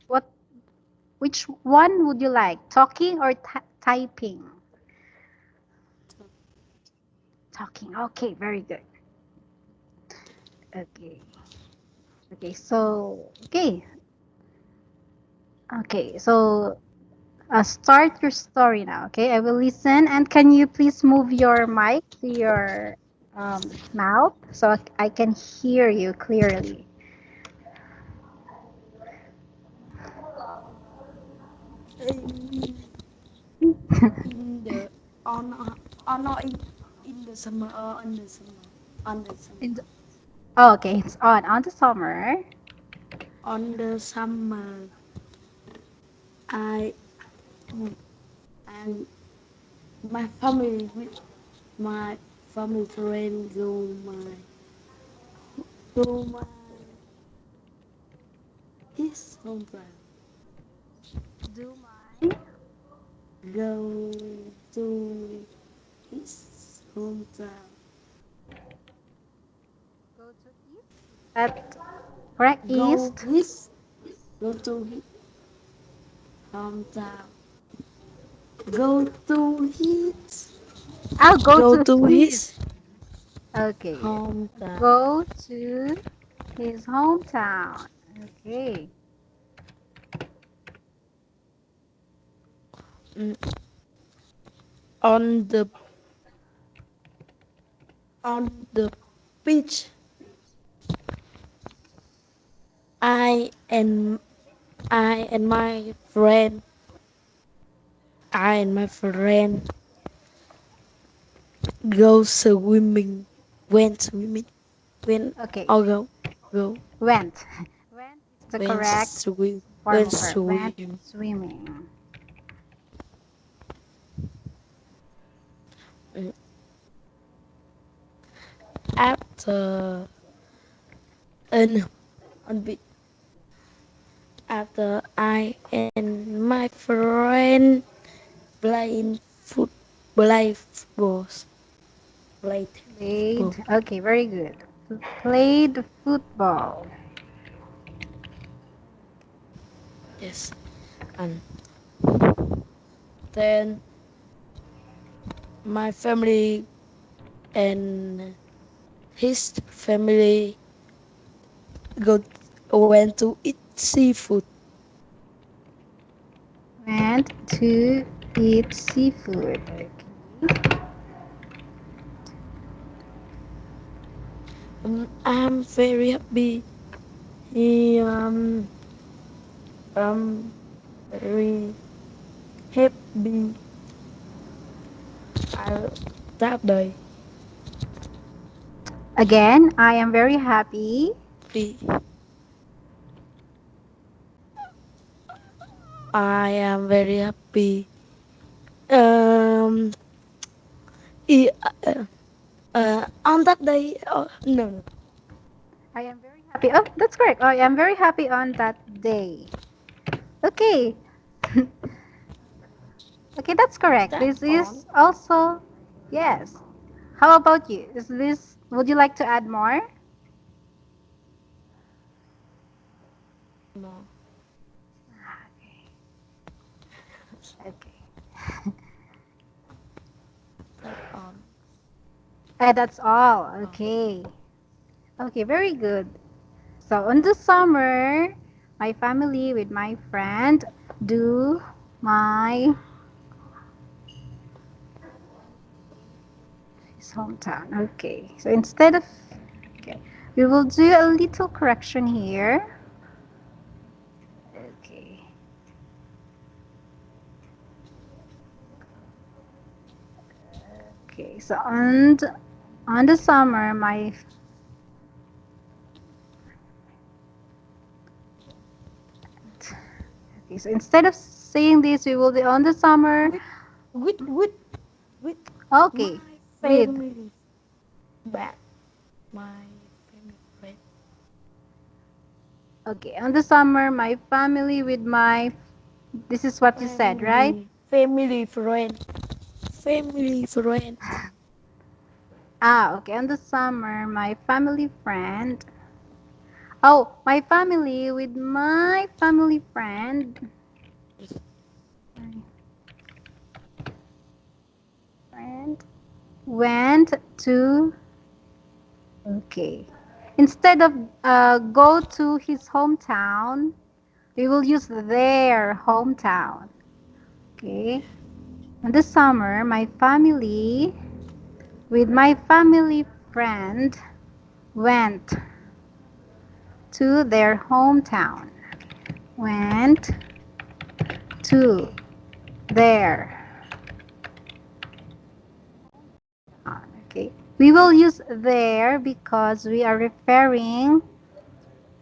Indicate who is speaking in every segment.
Speaker 1: What? Which one would you like? Talking or typing? Talking. Okay, very good. Okay. Okay. So start your story now. Okay, I will listen. And can you please move your mic to your mouth so I can hear you clearly?
Speaker 2: in in the in the summer or on the summer
Speaker 1: In the, oh, okay, it's on the summer.
Speaker 2: on the summer I and my family with my family friend go my his hometown
Speaker 1: Do my
Speaker 2: go to his hometown
Speaker 1: go to east. That correct?
Speaker 2: go
Speaker 1: East.
Speaker 2: his go to his hometown go to his
Speaker 1: I'll go
Speaker 2: go
Speaker 1: to
Speaker 2: to
Speaker 1: his.
Speaker 2: his
Speaker 1: Okay.
Speaker 2: hometown.
Speaker 1: Go to his hometown. Okay.
Speaker 2: Mm, on the beach I and I and my friend I and my friend go swimming went swimming when
Speaker 1: Okay.
Speaker 2: I go
Speaker 1: Went. Went is the
Speaker 2: went
Speaker 1: correct
Speaker 2: swim
Speaker 1: form
Speaker 2: went
Speaker 1: of verb. Went
Speaker 2: swim
Speaker 1: swimming.
Speaker 2: Mm, after and on beach after I and my friend playing foot play football played football.
Speaker 1: Played. Okay, very good. Played football.
Speaker 2: Yes, and then my family and his family go went to eat seafood.
Speaker 1: Went to eat seafood. Okay.
Speaker 2: I'm very happy. He very happy. I that day.
Speaker 1: Again, I am very happy.
Speaker 2: Happy. I am very happy. Um, he, on that day. Oh, no, no.
Speaker 1: I am very happy. Oh, that's correct. I am very happy on that day. Okay. Okay, that's correct.
Speaker 2: That's
Speaker 1: This
Speaker 2: on.
Speaker 1: is also, yes. How about you? Is this, would you like to add more?
Speaker 2: No,
Speaker 1: Okay.
Speaker 2: that on.
Speaker 1: That's all.
Speaker 2: Oh.
Speaker 1: Okay. Okay, very good. So on the summer, my family with my friend do my his hometown. Okay. So instead of okay, we will do a little correction here. Okay. Okay. So on the summer, my okay. So instead of saying this, we will be on the summer.
Speaker 2: With with with with
Speaker 1: Okay.
Speaker 2: my
Speaker 1: With
Speaker 2: family back. My family friend.
Speaker 1: okay. On the summer, my family with my. This is what you said, right?
Speaker 2: Family friend. Family friend.
Speaker 1: Ah, okay. On the summer, my family friend. Oh, my family with my family friend went to, okay. Instead of go to his hometown, we will use their hometown. Okay. In the summer, my family with my family friend went to their hometown. Went to their. Okay. We will use there because we are referring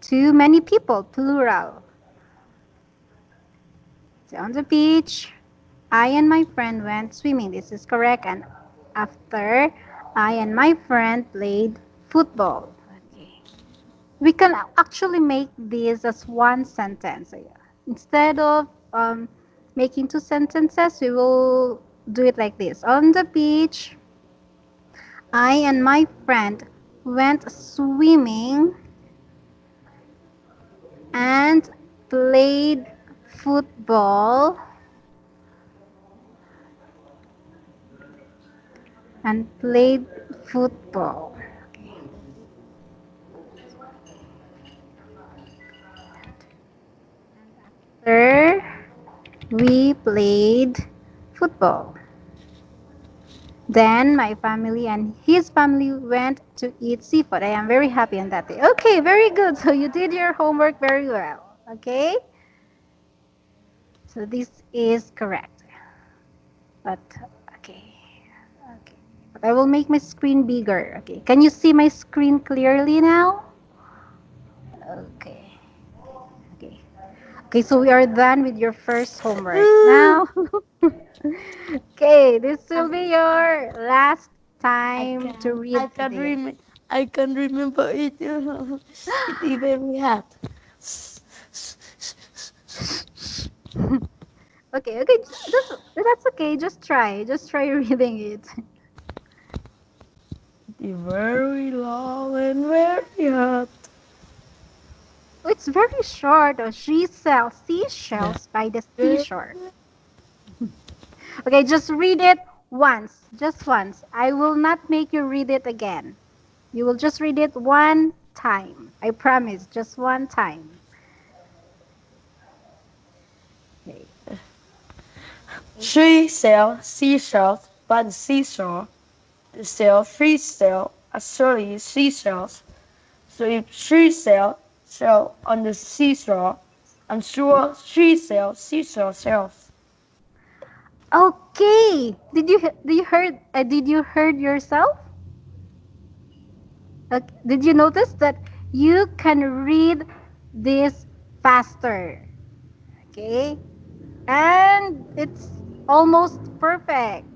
Speaker 1: to many people, plural. So on the beach, I and my friend went swimming. This is correct. And after, I and my friend played football. Okay. We can actually make this as one sentence. So, yeah. Instead of making two sentences, we will do it like this. On the beach, I and my friend went swimming and played football and played football. After we played football. Then my family and his family went to eat seafood. I am very happy on that day. Okay, very good. So you did your homework very well. Okay? So this is correct. But okay. Okay. But I will make my screen bigger. Okay. Can you see my screen clearly now? Okay. Okay. Okay, so we are done with your first homework. Now, okay, this will be your last
Speaker 2: I
Speaker 1: time to
Speaker 2: can
Speaker 1: read this.
Speaker 2: I can remember it. It even hard.
Speaker 1: Okay, okay, that's okay. Just try reading it.
Speaker 2: It's very long and very hard.
Speaker 1: It's very short. She sells
Speaker 2: Yeah.
Speaker 1: seashells by the seashore. Okay, just read it once, just once. I will not make you read it again. You will just read it one time. I promise, just one time. Okay.
Speaker 2: She sells seashells by the seashore. They sell free sell actually seashells. So if she sell on the seashore, I'm sure she sells seashore shells.
Speaker 1: Okay. Did you heard yourself? Did you notice that you can read this faster? Okay? And it's almost perfect.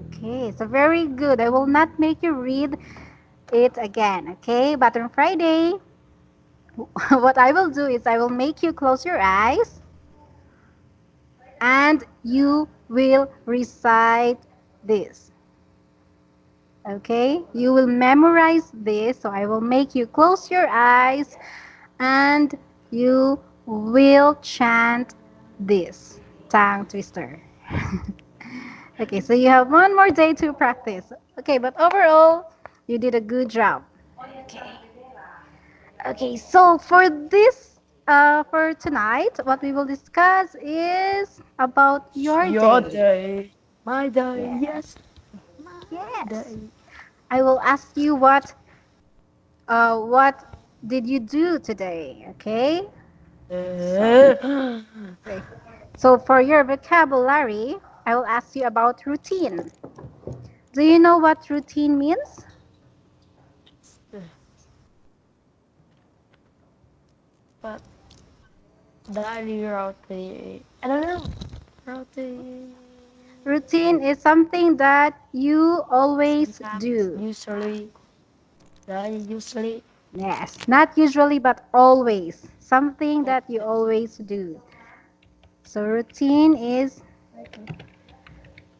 Speaker 1: Okay, so very good. I will not make you read it again, okay? But on Friday, what I will do is I will make you close your eyes and you will recite this. Okay? You will memorize this. So I will make you close your eyes and you will chant this tongue twister. Okay, so you have one more day to practice. Okay, but overall, you did a good job. Okay. Okay, so for tonight, what we will discuss is about your
Speaker 2: Your
Speaker 1: day.
Speaker 2: day, my day,
Speaker 1: Yes.
Speaker 2: yes, my
Speaker 1: Yes.
Speaker 2: day.
Speaker 1: I will ask you what did you do today? Okay? So,
Speaker 2: Uh,
Speaker 1: okay. So for your vocabulary, I will ask you about routine. Do you know what routine means?
Speaker 2: but daily roti. I don't know. Roti.
Speaker 1: Routine is something that you always
Speaker 2: Sometimes,
Speaker 1: do.
Speaker 2: usually.
Speaker 1: Yes, not usually, but always. Something
Speaker 2: Oh,
Speaker 1: that you always do. So routine is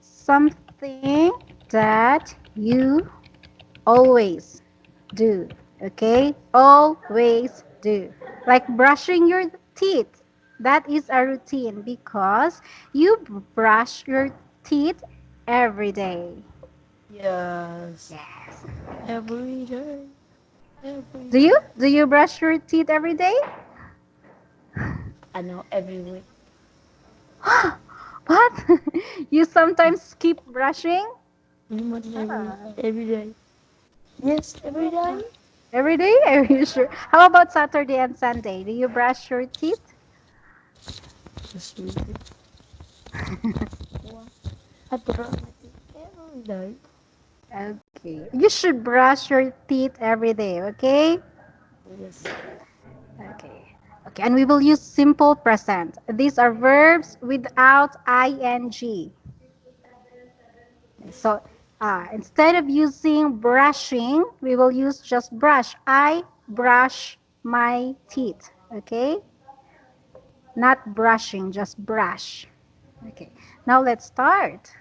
Speaker 1: something that you always do. Okay? Always do. Like brushing your teeth. That is a routine because you brush your teeth every day.
Speaker 2: Yes.
Speaker 1: Yes.
Speaker 2: Every day. Every
Speaker 1: Do you?
Speaker 2: day.
Speaker 1: Do you brush your teeth every day?
Speaker 2: I know every week.
Speaker 1: What? You sometimes skip brushing?
Speaker 2: Pretty much
Speaker 1: Ah.
Speaker 2: every day. Yes, every day.
Speaker 1: Every day? Are you sure? How about Saturday and Sunday? Do you brush your teeth?
Speaker 2: Just read it. What? I brush my teeth every day.
Speaker 1: Okay. You should brush your teeth every day, okay?
Speaker 2: Yes.
Speaker 1: Okay. Okay, and we will use simple present. These are verbs without ing.
Speaker 2: Yes.
Speaker 1: So instead of using brushing, we will use just brush. I brush my teeth. Okay? Not brushing, just brush. Okay. Now let's start.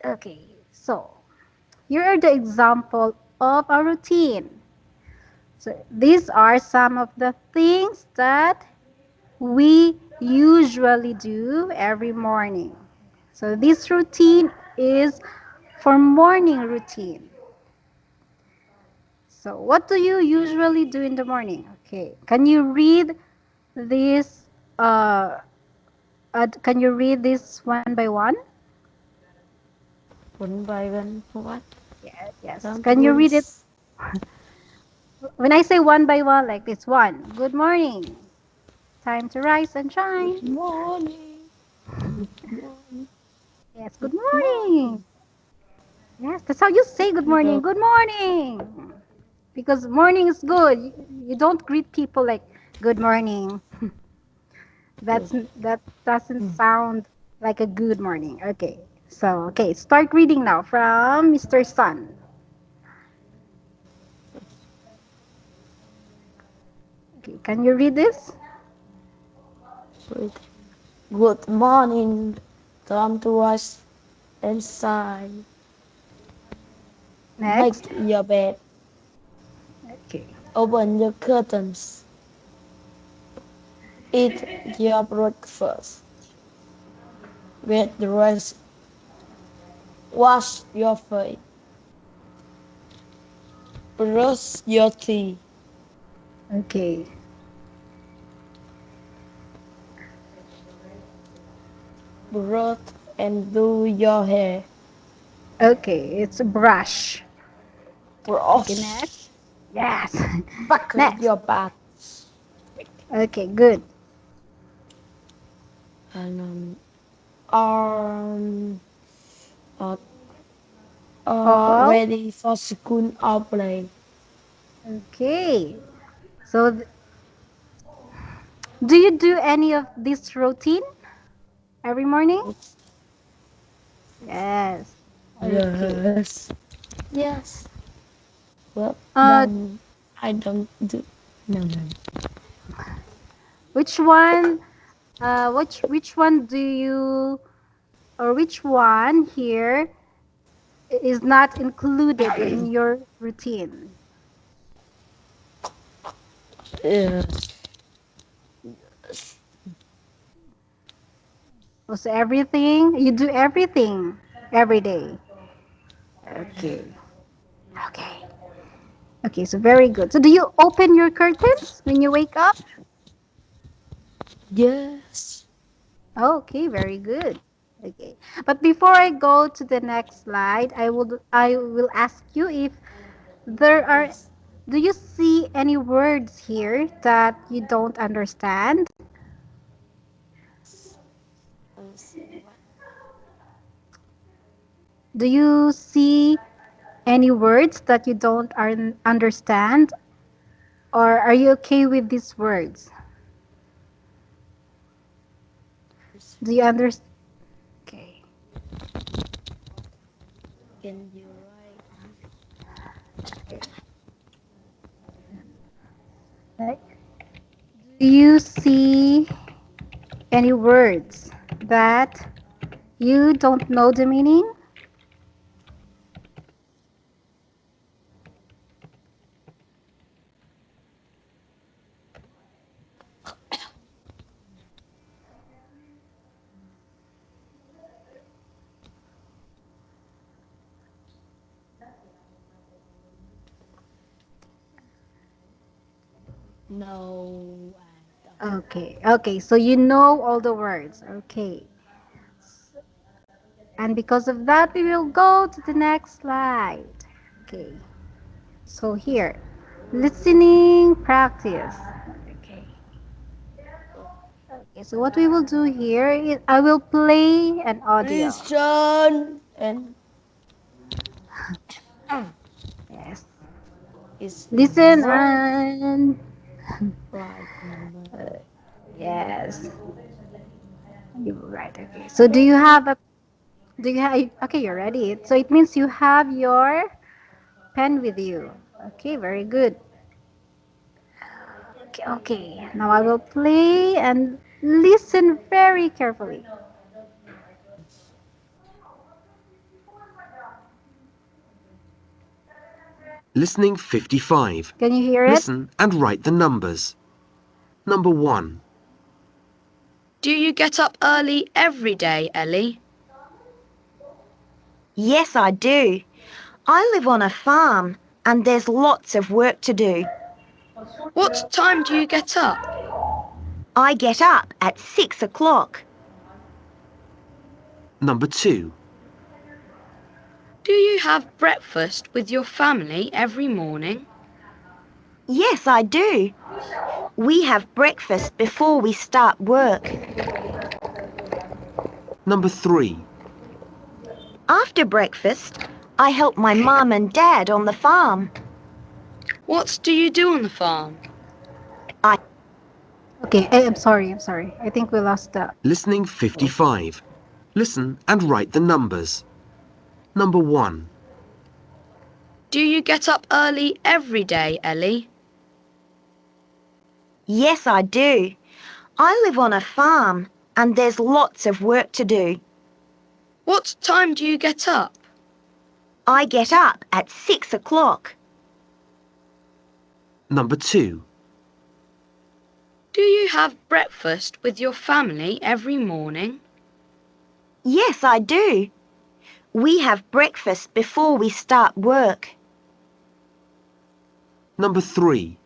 Speaker 1: Okay. So here are the example of a routine. So these are some of the things that we usually do every morning. So this routine is for morning routine. So what do you usually do in the morning? Okay. Can you read this can you read this one by one?
Speaker 2: One by one. What?
Speaker 1: Yes, yes.
Speaker 2: Time to
Speaker 1: Can you read it?
Speaker 2: rise.
Speaker 1: When I say one by one, like this one. Good morning. Time to rise and
Speaker 2: Good
Speaker 1: shine.
Speaker 2: morning. Good morning.
Speaker 1: Yes, good
Speaker 2: Good
Speaker 1: morning.
Speaker 2: morning.
Speaker 1: Yes, that's how you say good
Speaker 2: Wake
Speaker 1: morning.
Speaker 2: up.
Speaker 1: Good morning. Because morning is good. You don't greet people like good morning.
Speaker 2: Yes.
Speaker 1: That doesn't sound like a good morning. Okay. So, okay, start reading now from Mr. Sun. Okay, can you read this?
Speaker 2: Wait. Good morning. Time to rise and shine.
Speaker 1: Next.
Speaker 2: Make your bed.
Speaker 1: Okay.
Speaker 2: Open your curtains. Eat your breakfast. Get dressed. Wash your face. Brush your teeth.
Speaker 1: Okay.
Speaker 2: Brush and do your hair.
Speaker 1: Okay, it's a brush. Okay, next.
Speaker 2: Brush.
Speaker 1: Yes.
Speaker 2: Buckle
Speaker 1: Next.
Speaker 2: your back.
Speaker 1: Okay, good.
Speaker 2: And arm uh,
Speaker 1: All.
Speaker 2: ready for school or play.
Speaker 1: Okay. So, do you do any of this routine every morning? Yes. Okay.
Speaker 2: Yes. Yes. Well,
Speaker 1: Uh,
Speaker 2: then I don't do. No, no.
Speaker 1: which one? Which one do you or which one here is not included in your routine?
Speaker 2: Yes.
Speaker 1: Oh, so everything you do everything every day. Okay. Okay. Okay. So very good. So do you open your curtains when you wake up?
Speaker 2: Yes.
Speaker 1: Okay. Very good. Okay. But before I go to the next slide, I will ask you if there are.
Speaker 2: Yes.
Speaker 1: Do you see any words here that you don't understand?
Speaker 2: What?
Speaker 1: Do you see any words that you don't understand? Or are you okay with these words? Do you understand? Okay.
Speaker 2: Can you write?
Speaker 1: Okay. Like, do you see any words that you don't know the meaning?
Speaker 2: No.
Speaker 1: Okay, so you know all the words. Okay. And because of that, we will go to the next slide. Okay. So here, listening practice. Okay. Okay, so what we will do here is I will play an audio.
Speaker 2: Listen and
Speaker 1: Yes.
Speaker 2: is
Speaker 1: Listen
Speaker 2: right.
Speaker 1: and
Speaker 2: Right number.
Speaker 1: yes. You're right. Okay. So do you have a do you have okay, you're ready. So it means you have your pen with you. Okay, very good. Okay. Now I will play and listen very carefully.
Speaker 3: Listening 55.
Speaker 1: Can you hear it?
Speaker 3: Listen and write the numbers. Number 1,
Speaker 4: Do you get up early every day, Ellie?
Speaker 5: Yes, I do. I live on a farm and there's lots of work to do.
Speaker 4: What time do you get up?
Speaker 5: I get up at 6 o'clock.
Speaker 3: number 2,
Speaker 4: Do you have breakfast with your family every morning?
Speaker 5: Yes, I do. We have breakfast before we start work.
Speaker 3: number 3,
Speaker 5: After breakfast, I help my mum and dad on the farm.
Speaker 4: What do you do on the farm?
Speaker 5: I
Speaker 1: Okay, I'm sorry, I'm sorry. I think we lost the
Speaker 3: listening 55. Listen and write the numbers. Number 1,
Speaker 4: Do you get up early every day, Ellie?
Speaker 5: Yes, I do. I live on a farm and there's lots of work to do.
Speaker 4: What time do you get up?
Speaker 5: I get up at 6 o'clock.
Speaker 3: number 2,
Speaker 4: Do you have breakfast with your family every morning?
Speaker 5: Yes, I do. We have breakfast before we start work.
Speaker 3: number 3,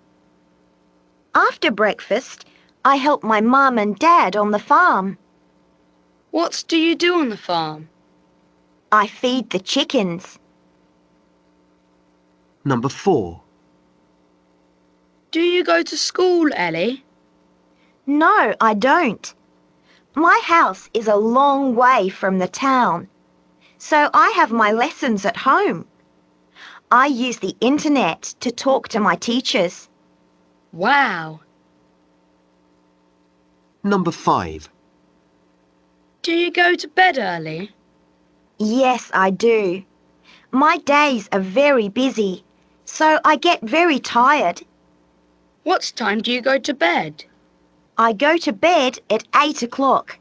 Speaker 5: After breakfast, I help my mum and dad on the farm.
Speaker 4: What do you do on the farm?
Speaker 5: I feed the chickens.
Speaker 3: number 4,
Speaker 4: Do you go to school, Ellie?
Speaker 5: No, I don't. My house is a long way from the town, so I have my lessons at home. I use the internet to talk to my teachers.
Speaker 4: Wow.
Speaker 3: number 5,
Speaker 4: Do you go to bed early?
Speaker 5: Yes, I do. My days are very busy, so I get very tired.
Speaker 4: What time do you go to bed?
Speaker 5: I go to bed at 8 o'clock.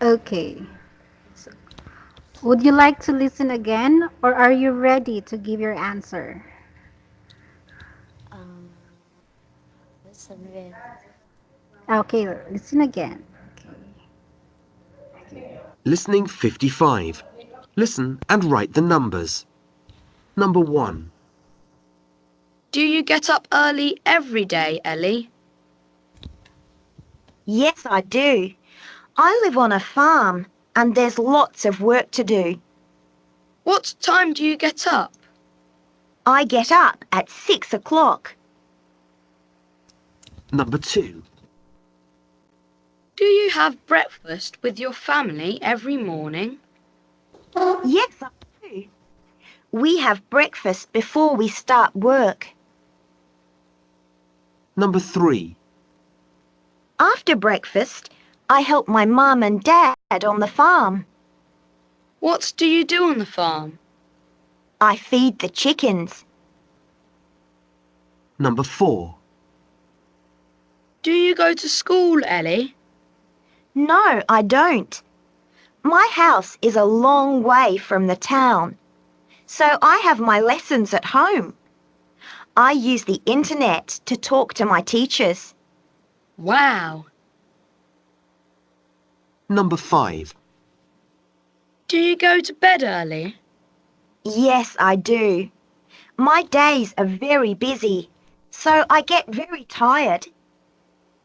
Speaker 1: okay. So, would you like to listen again or are you ready to give your answer?
Speaker 2: Um, listen again.
Speaker 1: Okay, listen again.
Speaker 3: listening 55. Listen and write the numbers. Number 1,
Speaker 4: Do you get up early every day, Ellie?
Speaker 5: Yes, I do. I live on a farm and there's lots of work to do.
Speaker 4: What time do you get up?
Speaker 5: I get up at 6 o'clock.
Speaker 3: number 2,
Speaker 4: Do you have breakfast with your family every morning?
Speaker 5: Yes, I do. We have breakfast before we start work.
Speaker 3: number 3,
Speaker 5: After breakfast, I help my mum and dad on the farm.
Speaker 4: What do you do on the farm?
Speaker 5: I feed the chickens.
Speaker 3: number 4,
Speaker 4: Do you go to school, Ellie?
Speaker 5: No, I don't. My house is a long way from the town, so I have my lessons at home. I use the internet to talk to my teachers.
Speaker 4: Wow.
Speaker 3: number 5,
Speaker 4: Do you go to bed early?
Speaker 5: Yes, I do. My days are very busy, so I get very tired.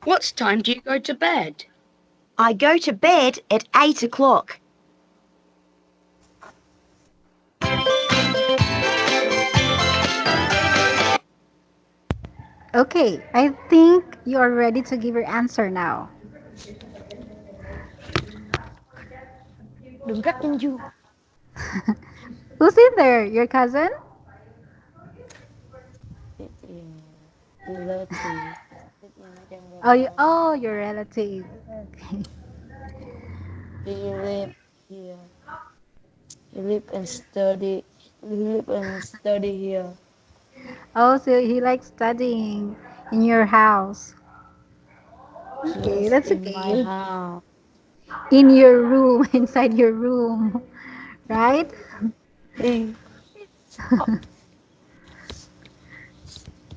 Speaker 4: What time do you go to bed?
Speaker 5: I go to bed at 8 o'clock.
Speaker 1: Okay, I think you are ready to give your answer now.
Speaker 2: Đừng cắt chân chưa?
Speaker 1: Who's in there? Your cousin?
Speaker 2: It is relative. It is mấy trăm
Speaker 1: Oh,
Speaker 2: đô la.
Speaker 1: your relative. Okay.
Speaker 2: He live here. He live and study. He live and study here.
Speaker 1: Oh, so he likes studying in your house. Okay,
Speaker 2: Yes,
Speaker 1: that's
Speaker 2: in my
Speaker 1: okay.
Speaker 2: house.
Speaker 1: In your room, inside your room, right?
Speaker 2: He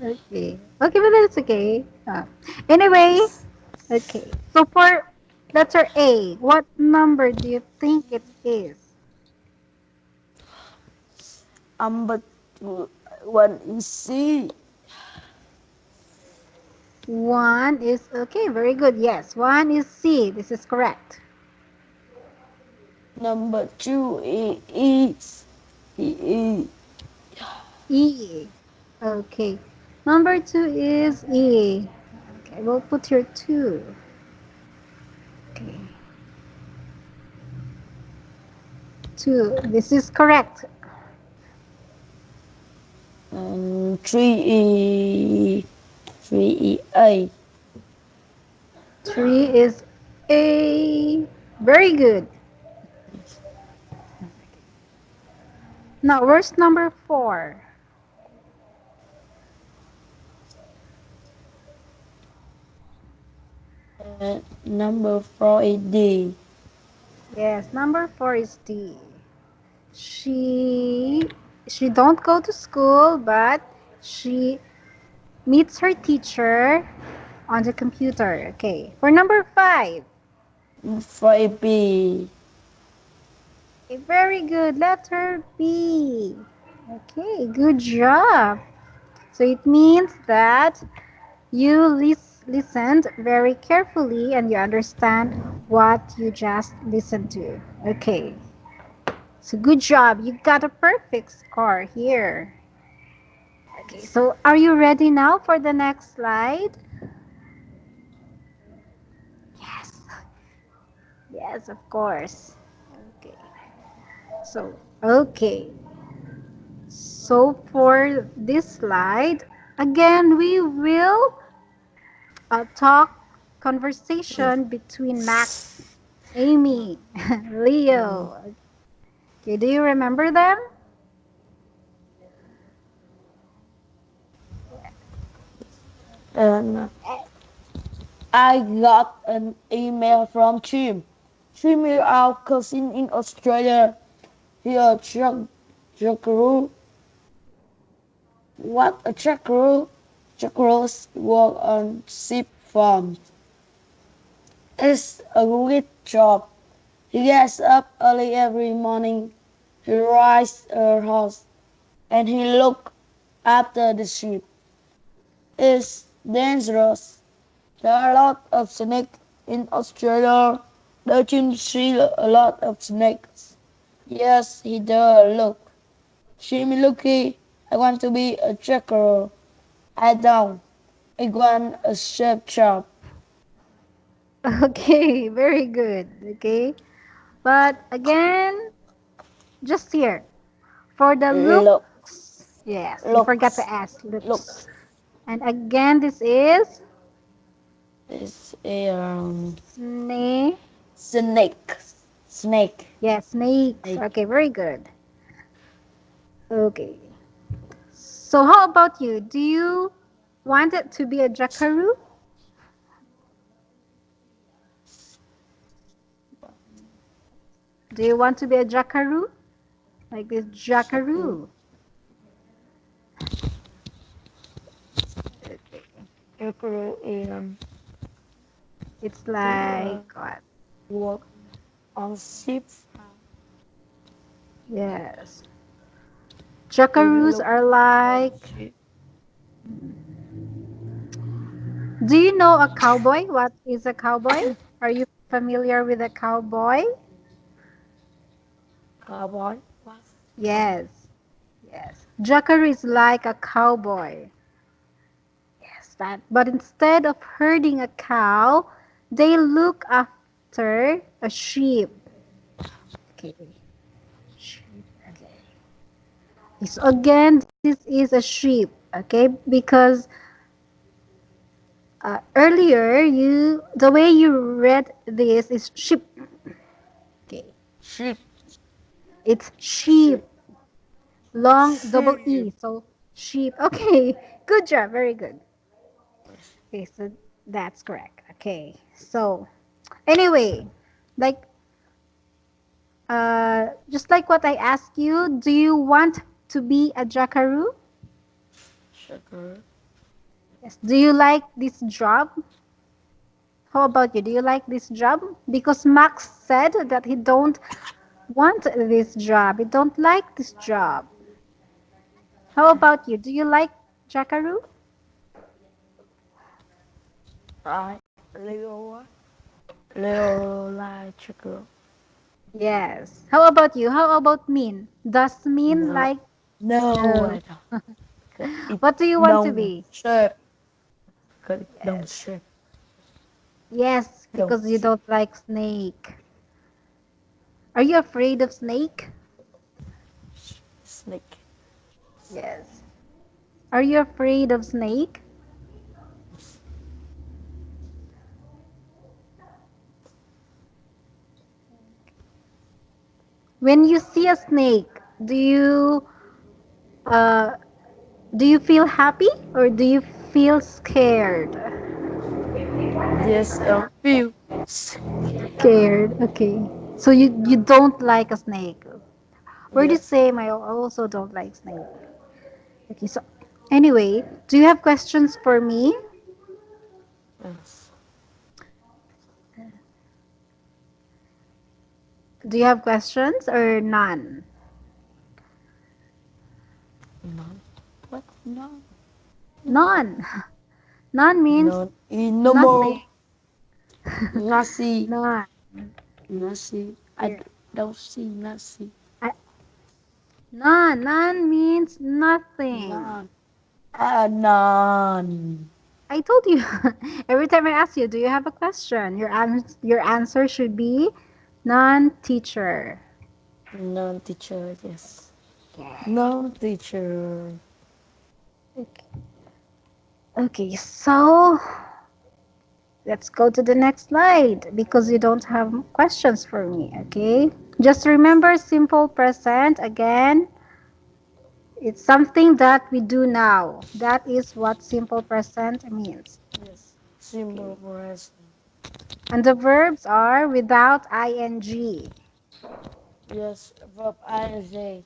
Speaker 1: Okay. Okay, but that's okay. Anyway, okay. So for letter A, what number do you think it is?
Speaker 2: but one is C.
Speaker 1: One is okay, very good. Yes, one is C. This is correct.
Speaker 2: Number two is E.
Speaker 1: E. Okay. Number two is E. Okay, we'll put here two. Okay. Two. This is correct.
Speaker 2: Three E. Three E A.
Speaker 1: Three is A. Very good. Now, where's number four?
Speaker 2: Number four is D.
Speaker 1: Yes, number four is D. She she don't go to school, but she meets her teacher on the computer. Okay. For number five.
Speaker 2: Five B.
Speaker 1: Okay, very good. Letter B. Okay, good job. So it means that you listened very carefully and you understand what you just listened to. Okay. So good job. You got a perfect score here. Okay, so are you ready now for the next slide? Yes. Yes, of course. Okay. Okay. So for this slide, again, we will talk conversation between Max, Amy, Leo. Okay, do you remember them?
Speaker 2: And I got an email from Jim. Jim is our cousin in Australia. He a trucker. What a trucker? Truckers work on sheep farms. It's a great job. He gets up early every morning. He rides a horse and he look after the sheep. It's dangerous. There are a lot of snakes in Australia. Don't you see a lot of snakes? Yes, he does. Look. Jimmy Lucky, I want to be a trucker. I don't. I want a chef job.
Speaker 1: Okay, very good. Okay, but again, just here for the
Speaker 2: Look,
Speaker 1: looks. Yes, you forgot to
Speaker 2: looks,
Speaker 1: ask
Speaker 2: look.
Speaker 1: looks. And again, this is
Speaker 2: It's a
Speaker 1: snake.
Speaker 2: snake. Snake.
Speaker 1: Yes, snakes.
Speaker 2: Snake.
Speaker 1: Okay, very good. Okay. So how about you? Do you want it to be a jackaroo? Do you want to be a jackaroo? Like this jackaroo. Okay.
Speaker 2: Trucker
Speaker 1: It's
Speaker 2: he
Speaker 1: like what?
Speaker 2: work on sheep farm.
Speaker 1: Yes.
Speaker 2: It
Speaker 1: Jackaroos
Speaker 2: look
Speaker 1: are
Speaker 2: like
Speaker 1: like.
Speaker 2: sheep.
Speaker 1: Do you know a cowboy? What is a cowboy? Are you familiar with a cowboy?
Speaker 2: Cowboy. What? No.
Speaker 1: Yes. Yes. Jackaroo is like a cowboy. Yes, that. But instead of herding a cow, they look after a sheep. Okay. Sheep. Okay. So again, this is a sheep. Okay, because earlier the way you read this is sheep. Okay,
Speaker 2: Sheep.
Speaker 1: it's sheep,
Speaker 2: Sheep.
Speaker 1: long double
Speaker 2: Sheep.
Speaker 1: e. So sheep. Okay, good job. Very good. Okay, so that's correct. Okay, so anyway, like just like what I asked you, do you want to be a jackaroo?
Speaker 2: Sugar.
Speaker 1: Yes. Do you like this job? How about you? Do you like this job? Because Max said that he don't want this job. He don't like this job. How about you? Do you like jackaroo?
Speaker 2: Right. Leo. Leo like sugar.
Speaker 1: Yes. How about you? How about Min? Does Min
Speaker 2: No.
Speaker 1: like
Speaker 2: No,
Speaker 1: no?
Speaker 2: I don't. It
Speaker 1: What do you want to
Speaker 2: don't
Speaker 1: be?
Speaker 2: shape. Cause it don't
Speaker 1: Yes.
Speaker 2: shape.
Speaker 1: Yes,
Speaker 2: Don't
Speaker 1: because you
Speaker 2: shape.
Speaker 1: don't like snake. Are you afraid of snake?
Speaker 2: Snake.
Speaker 1: Yes. Are you afraid of snake? When you see a snake, do you uh do you feel happy or do you feel scared?
Speaker 2: Yes, a few.
Speaker 1: Scared. Okay. So you don't like a snake. We're the
Speaker 2: Yes.
Speaker 1: same. I also don't like snake. Okay. So anyway, do you have questions for me?
Speaker 2: Yes.
Speaker 1: Do you have questions or none?
Speaker 2: No. What? No. No.
Speaker 1: None. None means
Speaker 2: No. No
Speaker 1: nothing.
Speaker 2: more. Nasi.
Speaker 1: None.
Speaker 2: Nasi. I
Speaker 1: Here.
Speaker 2: don't see nasi.
Speaker 1: I, none. None means nothing.
Speaker 2: None. None.
Speaker 1: I told you. Every time I ask you, do you have a question? Your answer should be non-teacher.
Speaker 2: None teacher. Yes.
Speaker 1: Okay.
Speaker 2: No teacher.
Speaker 1: Okay. Okay, so let's go to the next slide because you don't have questions for me, okay? Just remember simple present again. It's something that we do now. That is what simple present means.
Speaker 2: Yes. Symbol
Speaker 1: Okay.
Speaker 2: present.
Speaker 1: And the verbs are without ing.
Speaker 2: Yes. Verb ing.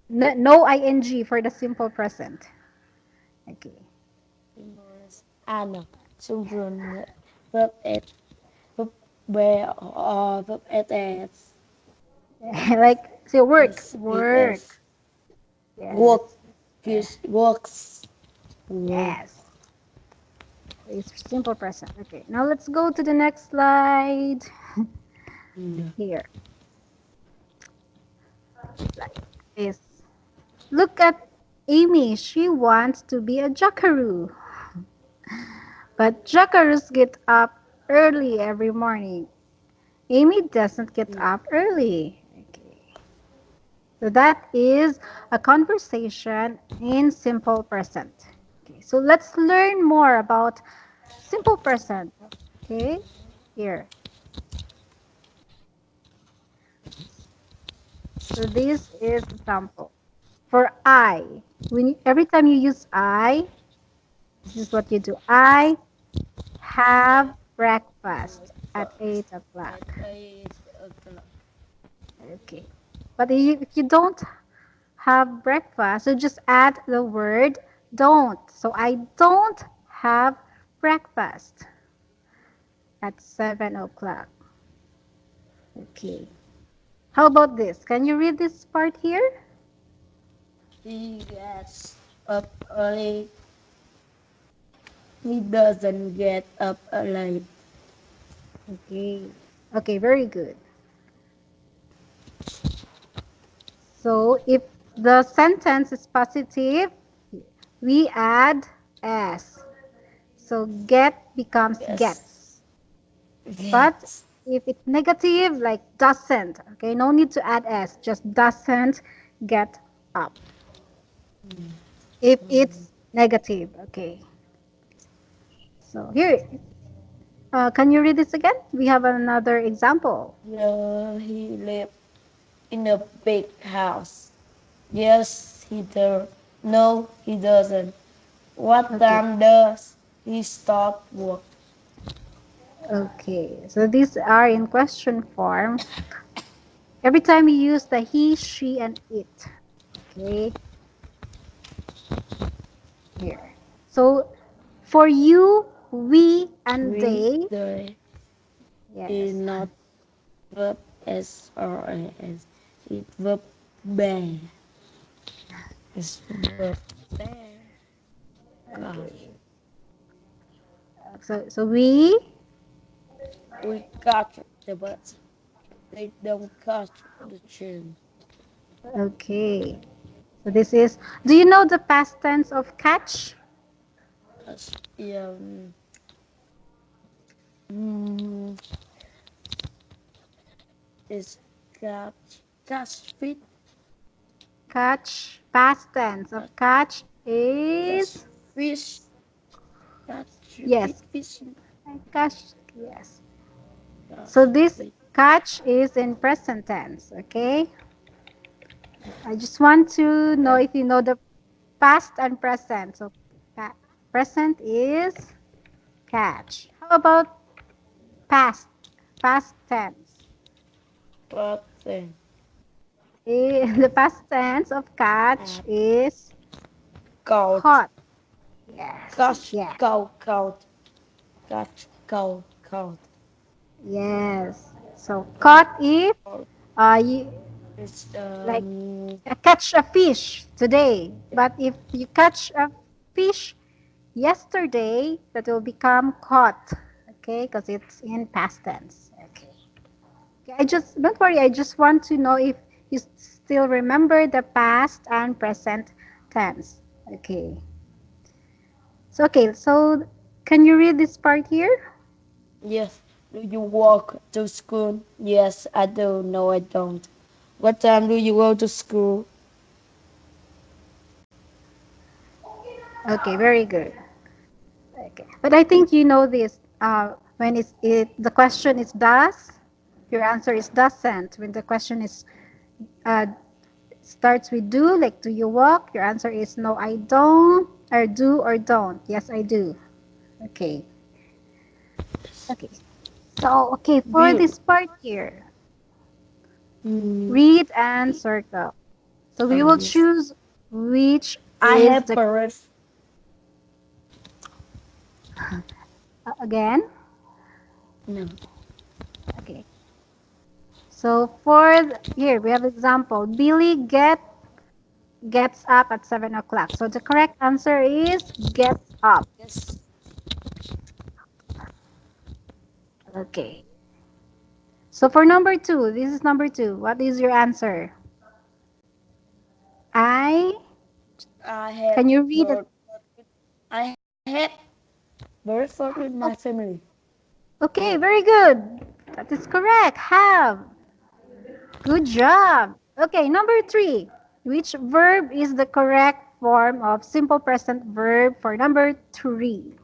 Speaker 1: No, no ing for the simple present. Okay.
Speaker 2: Symbols. Ano. Children. Verb it. Verb where or verb it as.
Speaker 1: Like say work,
Speaker 2: Yes. It
Speaker 1: work.
Speaker 2: is. Work.
Speaker 1: Yes. Yeah.
Speaker 2: Yes. Works. Work.
Speaker 1: Yes. It's simple present. Okay. Now let's go to the next slide.
Speaker 2: Yeah.
Speaker 1: Here. Like this. Look at Amy. She wants to be a jackaroo. But jackaroos get up early every morning. Amy doesn't get up early. Okay. So that is a conversation in simple present. Okay. So let's learn more about simple present. Okay. Here. So this is a sample. For I, every time you use I, this is what you do. I have breakfast at 8
Speaker 2: At
Speaker 1: o'clock.
Speaker 2: 8 o'clock.
Speaker 1: Okay. But if you don't have breakfast, so just add the word don't. So I don't have breakfast at 7 o'clock. Okay. How about this? Can you read this part here?
Speaker 2: He gets up early. He doesn't get up late.
Speaker 1: Okay. Okay, very good. So if the sentence is positive, we add s. So get becomes
Speaker 2: Yes.
Speaker 1: gets. But
Speaker 2: Yes.
Speaker 1: if it's negative, like doesn't, okay, no need to add s, just doesn't get up. If it's negative, okay. So here, can you read this again? We have another example.
Speaker 2: No, he lives in a big house. Yes, he does. No, he doesn't. What
Speaker 1: Okay.
Speaker 2: time does he start work?
Speaker 1: Okay. So these are in question form. Every time you use the he, she, and it. Okay. Here. So for you, we, and
Speaker 2: We,
Speaker 1: they.
Speaker 2: the, is
Speaker 1: Yes.
Speaker 2: not verb S or S. It's verb bear. It's verb bear. Gosh.
Speaker 1: Okay. So we.
Speaker 2: We catch the bus. They don't catch the train.
Speaker 1: Okay. So this is. Do you know the past tense of catch?
Speaker 2: As, mm, is catch fit,
Speaker 1: Catch. Past tense of
Speaker 2: catch,
Speaker 1: catch
Speaker 2: catch
Speaker 1: is.
Speaker 2: fish, catch fit
Speaker 1: Yes.
Speaker 2: fish,
Speaker 1: Catch. Yes.
Speaker 2: catch
Speaker 1: So this
Speaker 2: fit.
Speaker 1: catch is in present tense. Okay. I just want to know
Speaker 2: Yeah.
Speaker 1: if you know the past and present. So present is catch. How about past? Past tense.
Speaker 2: But then,
Speaker 1: The past tense of catch
Speaker 2: uh,
Speaker 1: is
Speaker 2: couch,
Speaker 1: caught. Yes.
Speaker 2: catch,
Speaker 1: Yeah.
Speaker 2: couch, catch, couch,
Speaker 1: Yes. So
Speaker 2: couch.
Speaker 1: caught if you
Speaker 2: It's
Speaker 1: like catch a fish today, but if you catch a fish yesterday, that will become caught. Okay, because it's in past tense. Okay. Okay, I just don't worry. I just want to know if you still remember the past and present tense. Okay. So okay. So can you read this part here?
Speaker 2: yes. Do you walk to school? Yes, I do. No, I don't. What time do you go to school?
Speaker 1: Okay. Very good. Okay. But I think you know this. When the question is does, your answer is doesn't. When the question is uh, starts with do, like do you walk, your answer is no, I don't, or do or don't. Yes, I do. Okay. Okay. So, okay, for
Speaker 2: Bill.
Speaker 1: this part here,
Speaker 2: Mm,
Speaker 1: read and circle. So we will
Speaker 2: yes.
Speaker 1: choose which
Speaker 2: I
Speaker 1: is
Speaker 2: have
Speaker 1: the
Speaker 2: parrot.
Speaker 1: again.
Speaker 2: No.
Speaker 1: Okay. So for here we have example. Billy gets up at 7 o'clock. So the correct answer is gets up.
Speaker 2: Yes.
Speaker 1: Okay. So for number two, this is number two. What is your answer? I
Speaker 2: I had
Speaker 1: can you read it?
Speaker 2: bird. I had breakfast with my family.
Speaker 1: Okay, very good. That is correct. Have. Good job. Okay, number three. Which verb is the correct form of simple present verb for number three?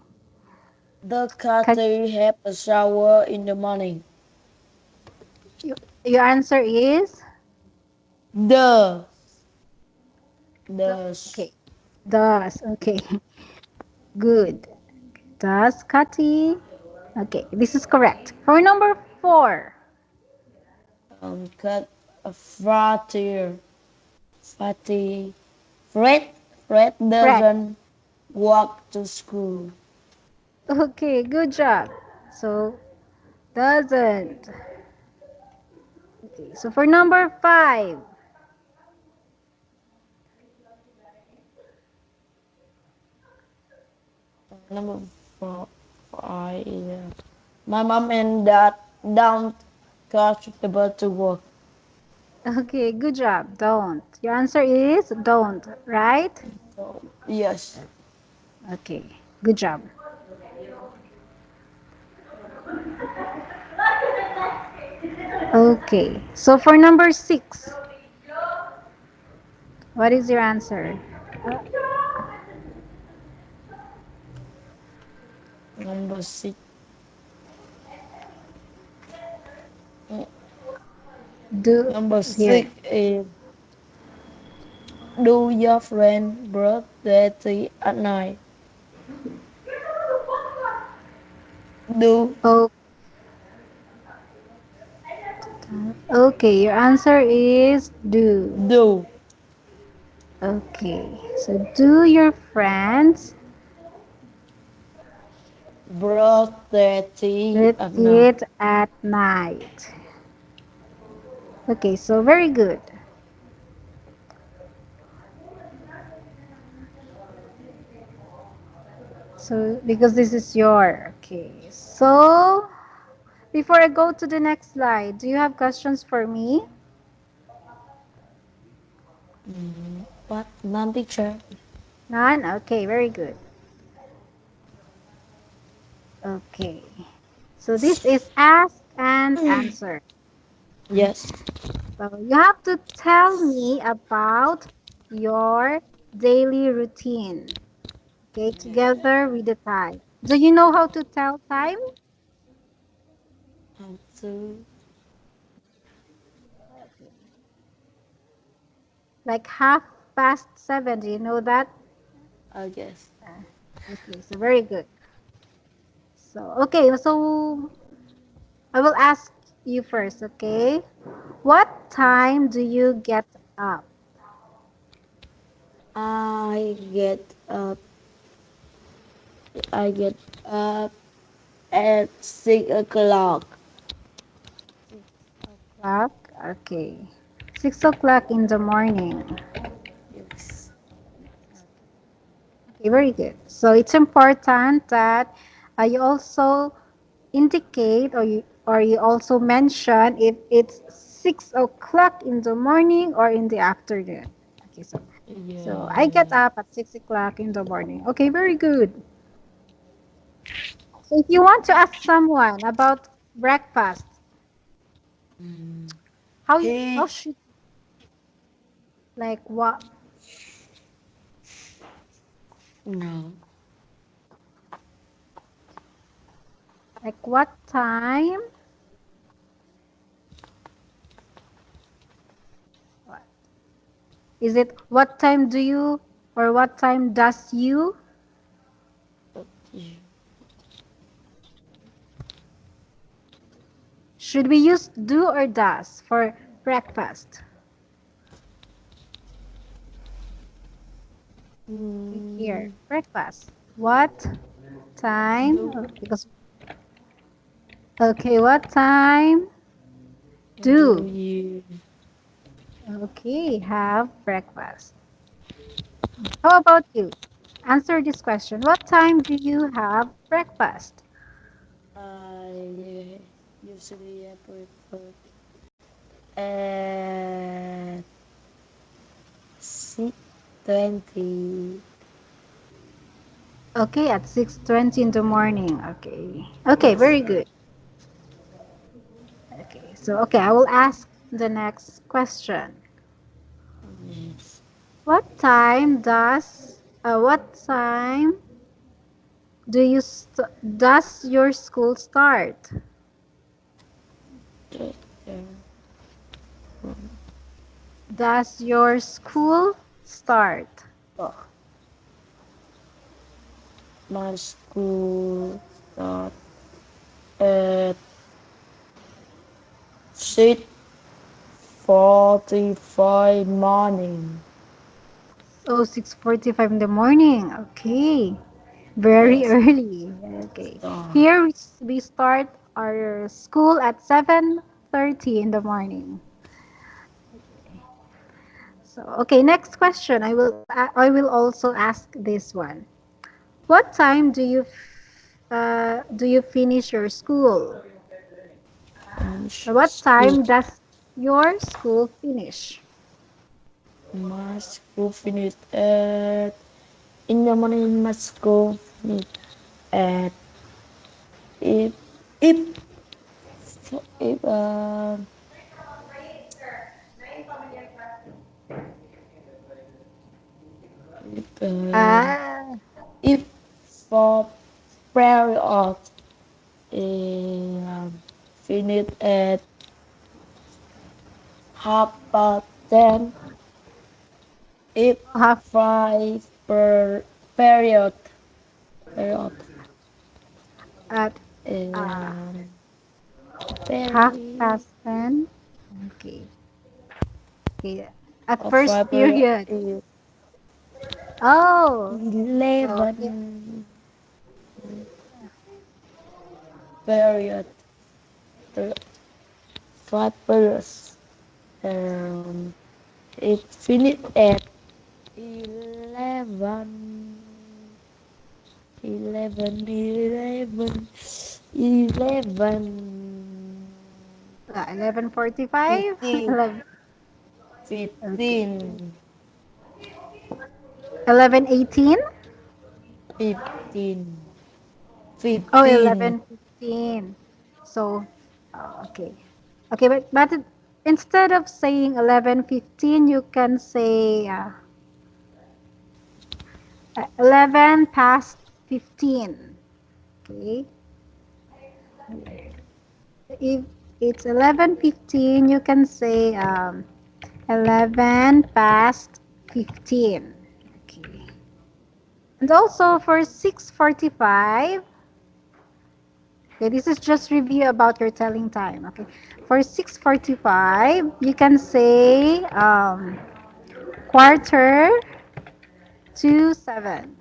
Speaker 2: The cat
Speaker 1: Can
Speaker 2: have a shower in the morning.
Speaker 1: you, your answer is
Speaker 2: The. The.
Speaker 1: okay. Does. Okay. Good. Does Kati? Okay, this is correct. For number four.
Speaker 2: Cat a frater. Fatty. Fred. Fred
Speaker 1: Fred.
Speaker 2: doesn't walk to school.
Speaker 1: Okay, good job. So doesn't. Okay, so for number 5.
Speaker 2: Number four, five. Yeah. My mom and dad don't comfortable to work.
Speaker 1: Okay, good job. Don't. Your answer is don't, right?
Speaker 2: So yes.
Speaker 1: Okay, good job. Okay, so for number 6, what is your answer?
Speaker 2: Number six.
Speaker 1: Do
Speaker 2: Number
Speaker 1: here.
Speaker 2: six is do your friend brush their teeth at night? Do
Speaker 1: Oh, okay, your answer is do.
Speaker 2: do
Speaker 1: Okay, so do your friends
Speaker 2: brush their teeth
Speaker 1: read
Speaker 2: at night?
Speaker 1: it at night? Okay, so very good. So because this is your okay. So before I go to the next slide, do you have questions for me?
Speaker 2: What non-teacher?
Speaker 1: None? Okay, very good. Okay. So this is ask and answer.
Speaker 2: Yes.
Speaker 1: So you have to tell me about your daily routine. Okay, together with the time. Do you know how to tell time?
Speaker 2: Answer.
Speaker 1: Like 7:30. Do you know that?
Speaker 2: I guess.
Speaker 1: Okay, so very good. So okay, so I will ask you first, okay? What time do you get up?
Speaker 2: I get up. I get up at 6 o'clock.
Speaker 1: 6 o'clock. Okay. 6 o'clock in the morning.
Speaker 2: Yes.
Speaker 1: Okay, very good. So it's important that you also indicate or you also mention if it's 6 o'clock in the morning or in the afternoon. Okay, so I get
Speaker 2: Yeah.
Speaker 1: up at 6 o'clock in the morning. Okay, very good. So if you want to ask someone about breakfast, how
Speaker 2: He
Speaker 1: should like
Speaker 2: no.
Speaker 1: what time? What- Is it what time do you or what time does you? Should we use do or does for breakfast? Here,
Speaker 2: Mm,
Speaker 1: breakfast. What time?
Speaker 2: do
Speaker 1: Because okay, what time
Speaker 2: do
Speaker 1: do?
Speaker 2: you
Speaker 1: Okay, have breakfast. How about you? Answer this question. What time do you have breakfast?
Speaker 2: I usually prefer at 6:20?
Speaker 1: Okay, at 6:20 in the morning. Okay. Okay,
Speaker 2: Yes.
Speaker 1: very good. Okay. So, okay, I will ask the next question.
Speaker 2: Yes.
Speaker 1: What time does your school start?
Speaker 2: The- the-
Speaker 1: Does your school start?
Speaker 2: oh, my school start at 6:45 morning.
Speaker 1: Oh, 6:45 in the morning. Okay. Very
Speaker 2: Yes.
Speaker 1: early. Okay. Here we start our school at 7:30 in the morning. So, okay, next question. I will also ask this one. What time do you finish your school?
Speaker 2: Finish
Speaker 1: Or what
Speaker 2: school.
Speaker 1: time does your school finish?
Speaker 2: My school finished at in the morning. My school finished at if if if if
Speaker 1: Ah,
Speaker 2: if for period um, finished at half past 10. If
Speaker 1: half
Speaker 2: five per period
Speaker 1: at uh,
Speaker 2: um,
Speaker 1: half
Speaker 2: very
Speaker 1: past 10. Okay. Okay. At
Speaker 2: of
Speaker 1: first
Speaker 2: five period
Speaker 1: period.
Speaker 2: is
Speaker 1: Oh, so
Speaker 2: 11 period. The five periods. Um, it finished at 11, 11, 11, 11,
Speaker 1: 11:45.
Speaker 2: 15,
Speaker 1: 11, okay.
Speaker 2: 15,
Speaker 1: 11:18.
Speaker 2: 15,
Speaker 1: Oh,
Speaker 2: 15.
Speaker 1: 11:15. So, oh, okay. Okay, instead of saying 11:15, you can say 11 past 15. Okay. If it's 11:15, you can say 11 past 15. Okay. And also for 6:45, okay, this is just review about your telling time. Okay. For 6:45, you can say quarter to 7.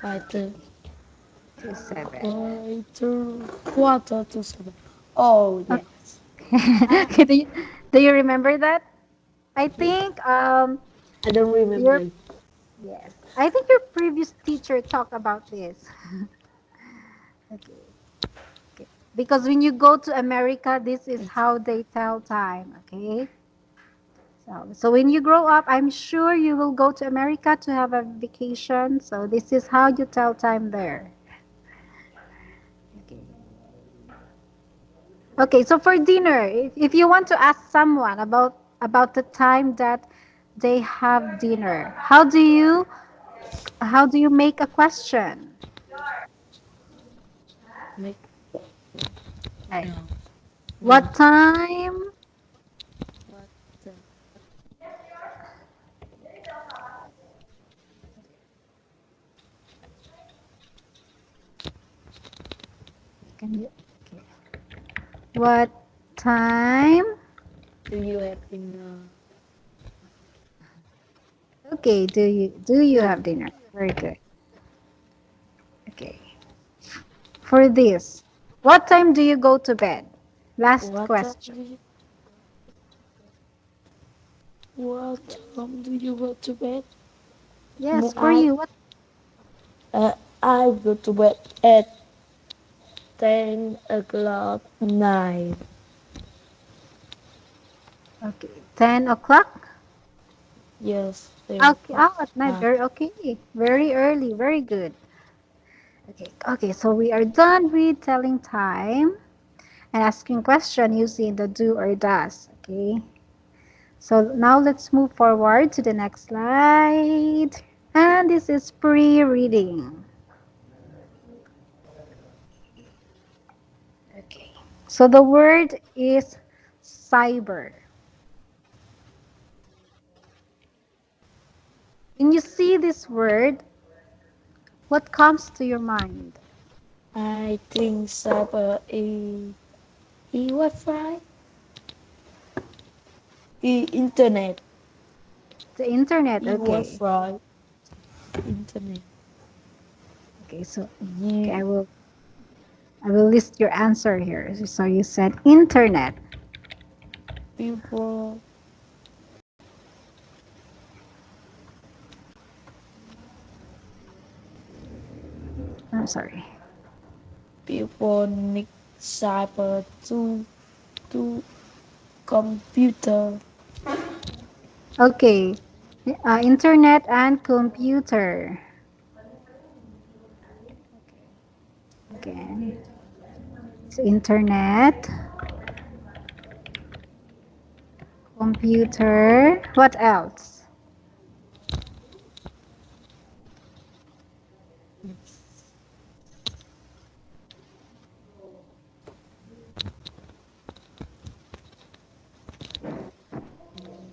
Speaker 2: Quarter,
Speaker 1: To 7.
Speaker 2: quarter to 7. Oh, yes. I,
Speaker 1: Okay, do you remember that? I think
Speaker 2: I don't
Speaker 1: your
Speaker 2: remember.
Speaker 1: yes. I think your previous teacher talked about this. Okay. Okay. Because when you go to America, this is how they tell time, okay? So when you grow up, I'm sure you will go to America to have a vacation. So this is how you tell time there. Okay. Okay, so for dinner, if you want to ask someone about the time that they have dinner, how do you make a question?
Speaker 2: Make
Speaker 1: Like,
Speaker 2: no, no.
Speaker 1: what time?
Speaker 2: What the,
Speaker 1: Can you, okay. What time?
Speaker 2: do you have in
Speaker 1: Okay, do you
Speaker 2: no?
Speaker 1: have dinner? Very good. Okay. For this, what time do you go to bed? Last
Speaker 2: What time
Speaker 1: question.
Speaker 2: do you what time do you go to bed?
Speaker 1: Yes, for
Speaker 2: I
Speaker 1: you. What?
Speaker 2: uh, I go to bed at 10 o'clock night.
Speaker 1: Okay, 10 o'clock.
Speaker 2: Yes,
Speaker 1: Okay,
Speaker 2: 10 o'clock
Speaker 1: oh, at night.
Speaker 2: night.
Speaker 1: Very okay. Very early. Very good. Okay, okay. So we are done with telling time and asking question using the do or does. Okay. So now let's move forward to the next slide. And this is pre-reading. Okay. So the word is cyber. When you see this word, what comes to your mind?
Speaker 2: I think cyber e Wi-Fi, internet,
Speaker 1: The internet. Okay.
Speaker 2: Wi-Fi, internet.
Speaker 1: Okay. So okay,
Speaker 2: You
Speaker 1: I will list your answer here. So you said internet.
Speaker 2: people
Speaker 1: I'm sorry.
Speaker 2: Vipenglish cyber to computer.
Speaker 1: Okay. Internet and computer. Again. So internet, computer. What else?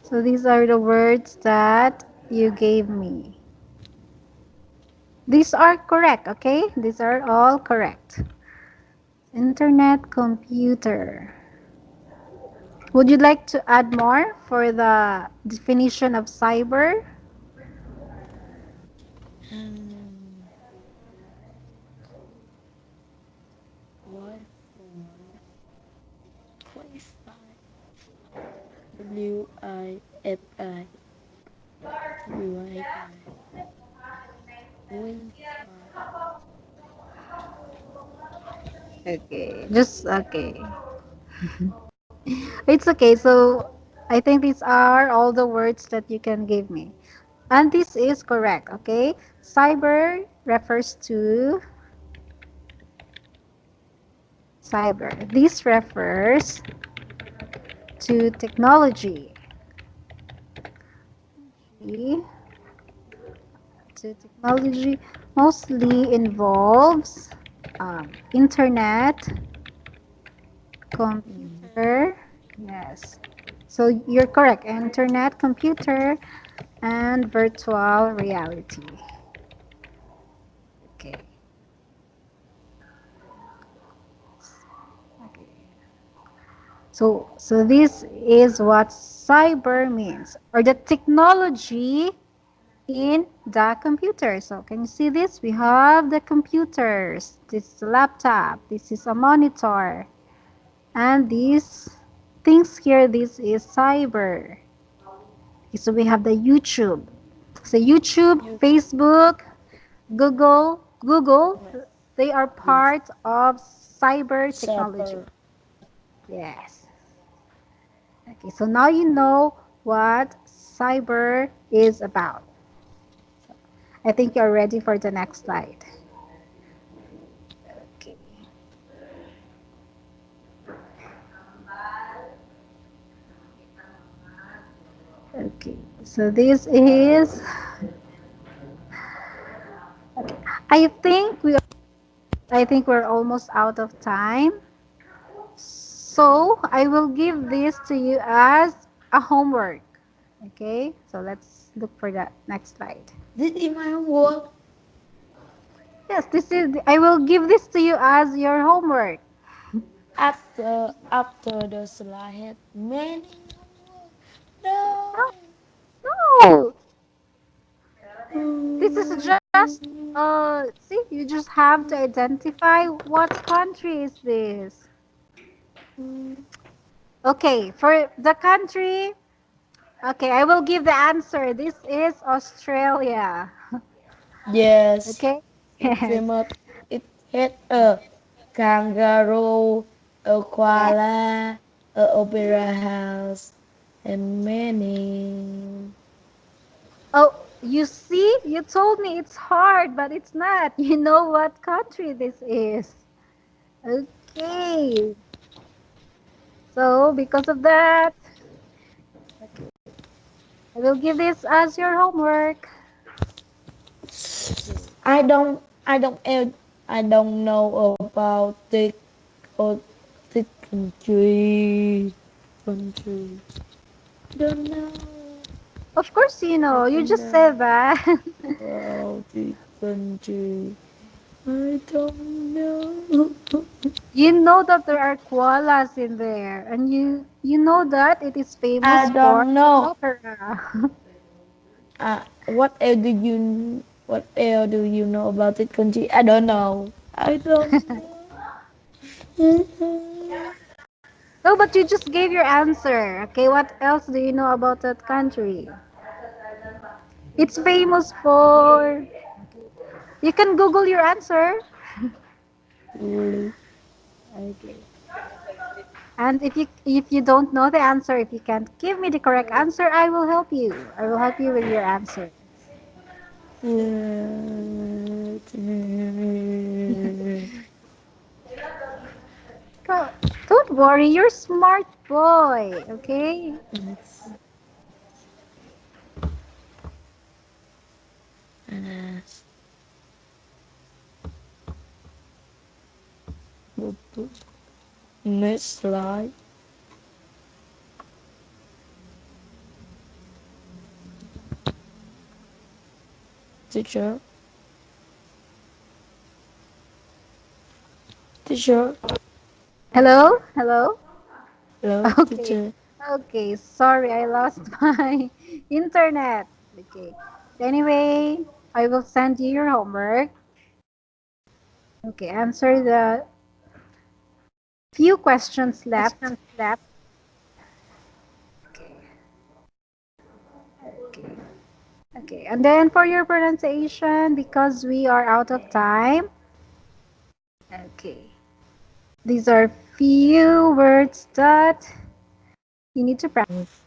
Speaker 1: So these are the words that you gave me. These are correct, okay? These are all correct. Internet, computer. Would you like to add more for the definition of cyber?
Speaker 2: Um, Wi-Fi. Wi-Fi. Wi-Fi. Wi-Fi.
Speaker 1: Okay, just okay. It's okay. So I think these are all the words that you can give me. And this is correct, okay? Cyber refers to cyber. This refers to technology. To technology mostly involves internet, computer. Yes. So you're correct. Internet, computer, and virtual reality. Okay. So this is what cyber means, or the technology in the computer. So can you see this? We have the computers. This is a laptop. This is a monitor. And these things here, this is cyber. Okay, so we have the YouTube. So YouTube,
Speaker 2: You
Speaker 1: Facebook, Google, they are
Speaker 2: yes.
Speaker 1: part of cyber technology.
Speaker 2: Cyber.
Speaker 1: Yes. Okay, so now you know what cyber is about. I think you're ready for the next slide. Okay. Okay. So this is okay. I think we I think we're almost out of time. So I will give this to you as a homework. Okay? So let's look for the next slide.
Speaker 2: This is my homework.
Speaker 1: Yes, this is I will give this to you as your homework.
Speaker 2: After the slide had many homework. No.
Speaker 1: No. This is just see, you just have to identify what country is this. Okay, for the country, okay, I will give the answer. This is Australia.
Speaker 2: Yes.
Speaker 1: Okay?
Speaker 2: It
Speaker 1: Yes.
Speaker 2: famous. It had a kangaroo, a
Speaker 1: Yes.
Speaker 2: koala, a opera house, and many.
Speaker 1: Oh, you see? You told me it's hard, but it's not. You know what country this is. Okay. So, because of that, I will give this as your homework.
Speaker 2: I don't know about or the country. Don't know.
Speaker 1: Of course, you
Speaker 2: I
Speaker 1: know. You
Speaker 2: don't
Speaker 1: just
Speaker 2: know
Speaker 1: said that.
Speaker 2: about the country. I don't know.
Speaker 1: You know that there are koalas in there, and you know that it is
Speaker 2: I
Speaker 1: famous for
Speaker 2: don't know.
Speaker 1: opera.
Speaker 2: What else do you know about the country? I don't know. I don't know.
Speaker 1: No, but you just gave your answer. Okay, what else do you know about that country? It's famous for. You can Google your answer.
Speaker 2: Really? Okay.
Speaker 1: And if you don't know the answer, if you can't give me the correct answer, I will help you. I will help you with your answer. Go. Don't worry, you're smart boy, okay?
Speaker 2: Next slide. Teacher. Teacher.
Speaker 1: Hello? Hello?
Speaker 2: Hello,
Speaker 1: Okay.
Speaker 2: teacher.
Speaker 1: Okay, sorry, I lost my internet. Okay. Anyway, I will send you your homework. Okay, answer the few questions left. Okay. Okay. Okay. And then for your pronunciation, because we are out of time. Okay. These are few words that you need to practice.